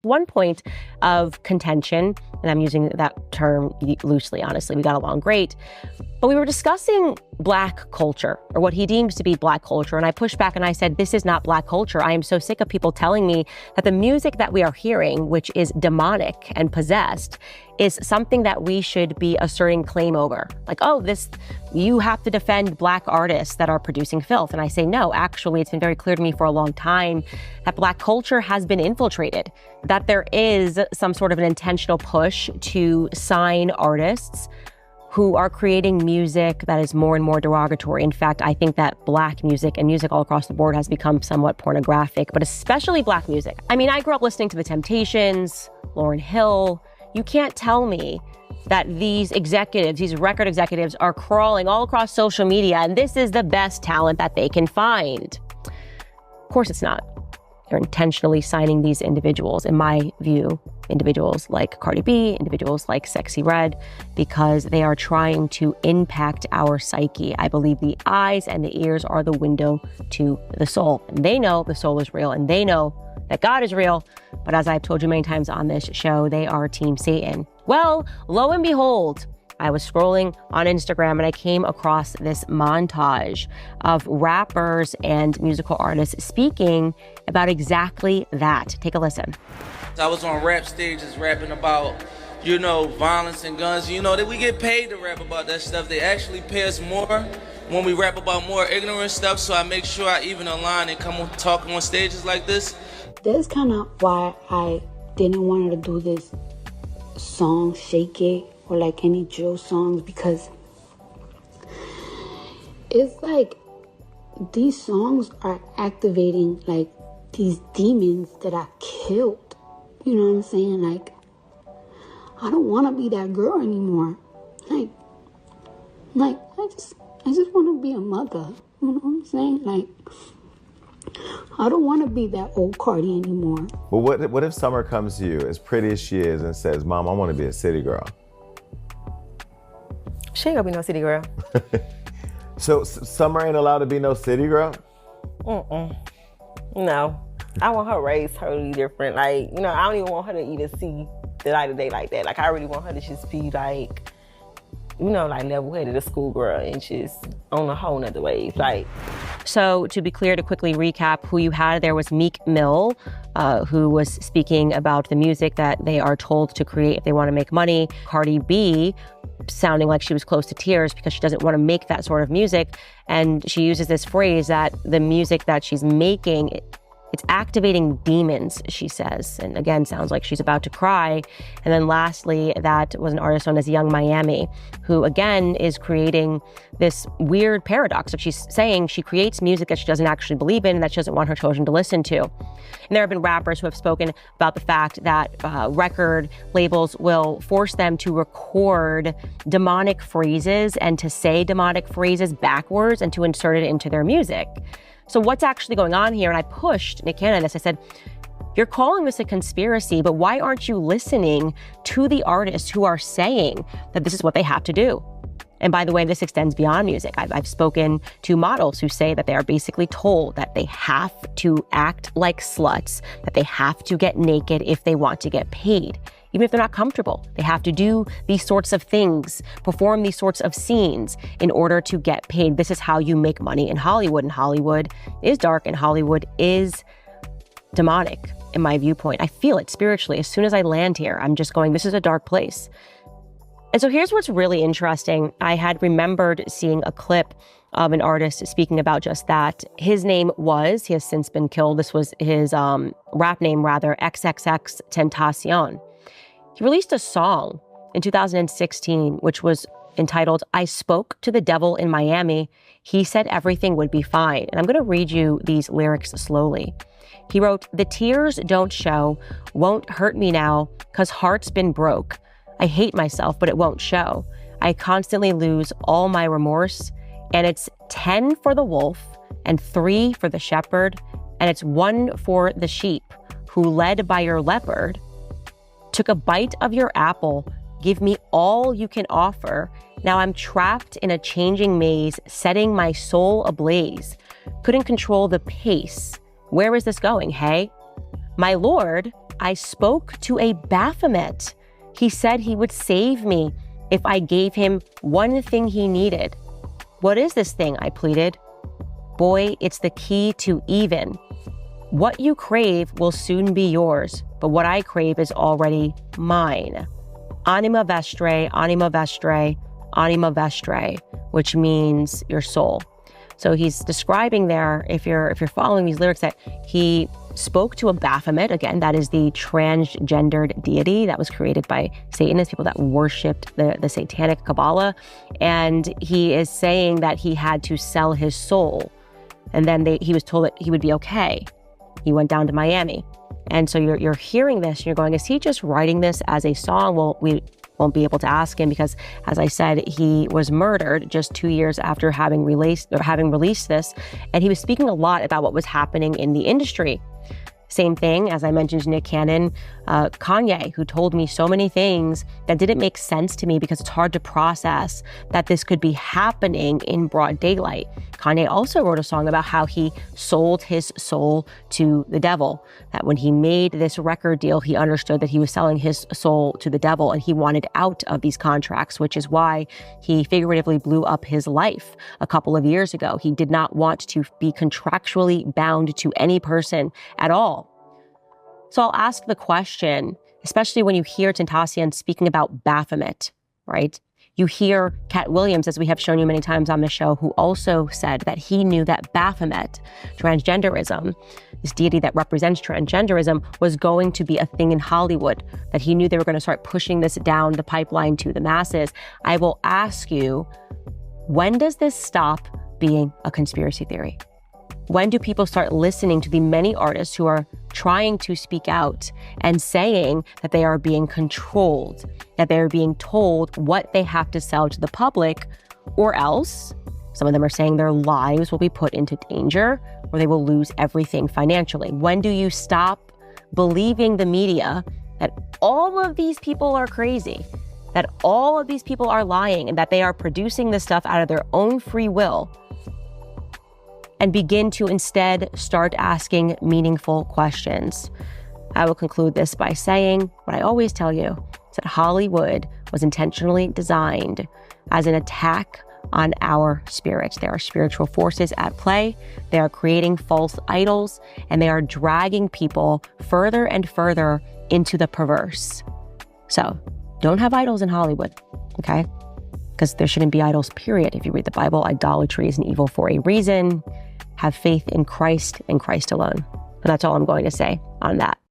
one point of contention, and I'm using that term loosely, honestly, we got along great, but we were discussing Black culture, or what he deems to be Black culture. And I pushed back and I said, this is not Black culture. I am so sick of people telling me that the music that we are hearing, which is demonic and possessed, is something that we should be asserting claim over. Like, oh, you have to defend Black artists that are producing filth. And I say, no, actually, it's been very clear to me for a long time that Black culture has been infiltrated, that there is some sort of an intentional push to sign artists who are creating music that is more and more derogatory. In fact, I think that Black music and music all across the board has become somewhat pornographic, but especially Black music. I mean, I grew up listening to The Temptations, Lauryn Hill. You can't tell me that these executives, these record executives, are crawling all across social media and this is the best talent that they can find. Of course it's not. They're intentionally signing these individuals, in my view, individuals like Cardi B, individuals like Sexy Red, because they are trying to impact our psyche. I believe the eyes and the ears are the window to the soul. And they know the soul is real, and they know that God is real. But as I've told you many times on this show, they are Team Satan. Well, lo and behold, I was scrolling on Instagram and I came across this montage of rappers and musical artists speaking about exactly that. Take a listen. I was on rap stages rapping about, violence and guns. That we get paid to rap about that stuff. They actually pay us more when we rap about more ignorant stuff. So I make sure I even a line and come on talking on stages like this. That's kind of why I didn't want to do this song, Shake It, or like any drill songs, because it's like these songs are activating like these demons that I killed. You know what I'm saying? Like, I don't want to be that girl anymore. Like I just want to be a mother. You know what I'm saying? Like, I don't want to be that old Cardi anymore. Well, what if Summer comes to you, as pretty as she is, and says, Mom, I want to be a city girl? She ain't gonna be no city girl. So Summer ain't allowed to be no city girl? No. I want her raised totally different. Like, I don't even want her to even see the light of day like that. Like, I really want her to just be like, like level-headed, a schoolgirl, and just on a whole nother wave. Like, so to be clear, to quickly recap, who you had there was Meek Mill, who was speaking about the music that they are told to create if they want to make money. Cardi B, sounding like she was close to tears because she doesn't want to make that sort of music. And she uses this phrase that the music that she's making, it's activating demons, she says. And again, sounds like she's about to cry. And then lastly, that was an artist known as Young Miami, who again is creating this weird paradox of she's saying she creates music that she doesn't actually believe in and that she doesn't want her children to listen to. And there have been rappers who have spoken about the fact that record labels will force them to record demonic phrases and to say demonic phrases backwards and to insert it into their music. So what's actually going on here? And I pushed Nick Cannon this. I said, you're calling this a conspiracy, but why aren't you listening to the artists who are saying that this is what they have to do? And by the way, this extends beyond music. I've spoken to models who say that they are basically told that they have to act like sluts, that they have to get naked if they want to get paid. Even if they're not comfortable, they have to do these sorts of things, perform these sorts of scenes in order to get paid. This is how you make money in Hollywood. And Hollywood is dark and Hollywood is demonic, in my viewpoint. I feel it spiritually. As soon as I land here, I'm just going, this is a dark place. And so here's what's really interesting. I had remembered seeing a clip of an artist speaking about just that. His name was, he has since been killed. This was his rap name, rather, XXX Tentacion. He released a song in 2016, which was entitled, I Spoke to the Devil in Miami. He said everything would be fine. And I'm going to read you these lyrics slowly. He wrote, the tears don't show, won't hurt me now, 'cause heart's been broke. I hate myself, but it won't show. I constantly lose all my remorse, and it's 10 for the wolf and 3 for the shepherd, and it's 1 for the sheep who, led by your leopard, took a bite of your apple. Give me all you can offer. Now I'm trapped in a changing maze, setting my soul ablaze. Couldn't control the pace. Where is this going, hey? My lord, I spoke to a Baphomet. He said he would save me if I gave him one thing he needed. What is this thing? I pleaded. Boy, it's the key to even. What you crave will soon be yours, but what I crave is already mine. Anima vestre, anima vestre, anima vestre, which means your soul. So he's describing there, if you're following these lyrics, that he spoke to a Baphomet. Again, that is the transgendered deity that was created by Satanists, people that worshipped the satanic Kabbalah. And he is saying that he had to sell his soul. And then he was told that he would be okay. He went down to Miami. And so you're hearing this and you're going, is he just writing this as a song? Well, we won't be able to ask him because, as I said, he was murdered just 2 years after having released this. And he was speaking a lot about what was happening in the industry. Same thing, as I mentioned, Nick Cannon, Kanye, who told me so many things that didn't make sense to me because it's hard to process that this could be happening in broad daylight. Kanye also wrote a song about how he sold his soul to the devil, that when he made this record deal, he understood that he was selling his soul to the devil and he wanted out of these contracts, which is why he figuratively blew up his life a couple of years ago. He did not want to be contractually bound to any person at all. So I'll ask the question, especially when you hear Tentacion speaking about Baphomet, right? You hear Cat Williams, as we have shown you many times on the show, who also said that he knew that Baphomet, transgenderism, this deity that represents transgenderism, was going to be a thing in Hollywood, that he knew they were going to start pushing this down the pipeline to the masses. I will ask you, when does this stop being a conspiracy theory? When do people start listening to the many artists who are trying to speak out and saying that they are being controlled, that they're being told what they have to sell to the public, or else some of them are saying their lives will be put into danger or they will lose everything financially? When do you stop believing the media that all of these people are crazy, that all of these people are lying, and that they are producing this stuff out of their own free will, and begin to instead start asking meaningful questions? I will conclude this by saying what I always tell you, is that Hollywood was intentionally designed as an attack on our spirits. There are spiritual forces at play. They are creating false idols, and they are dragging people further and further into the perverse. So don't have idols in Hollywood, okay? Because there shouldn't be idols, period. If you read the Bible, idolatry is an evil for a reason. Have faith in Christ and Christ alone. And that's all I'm going to say on that.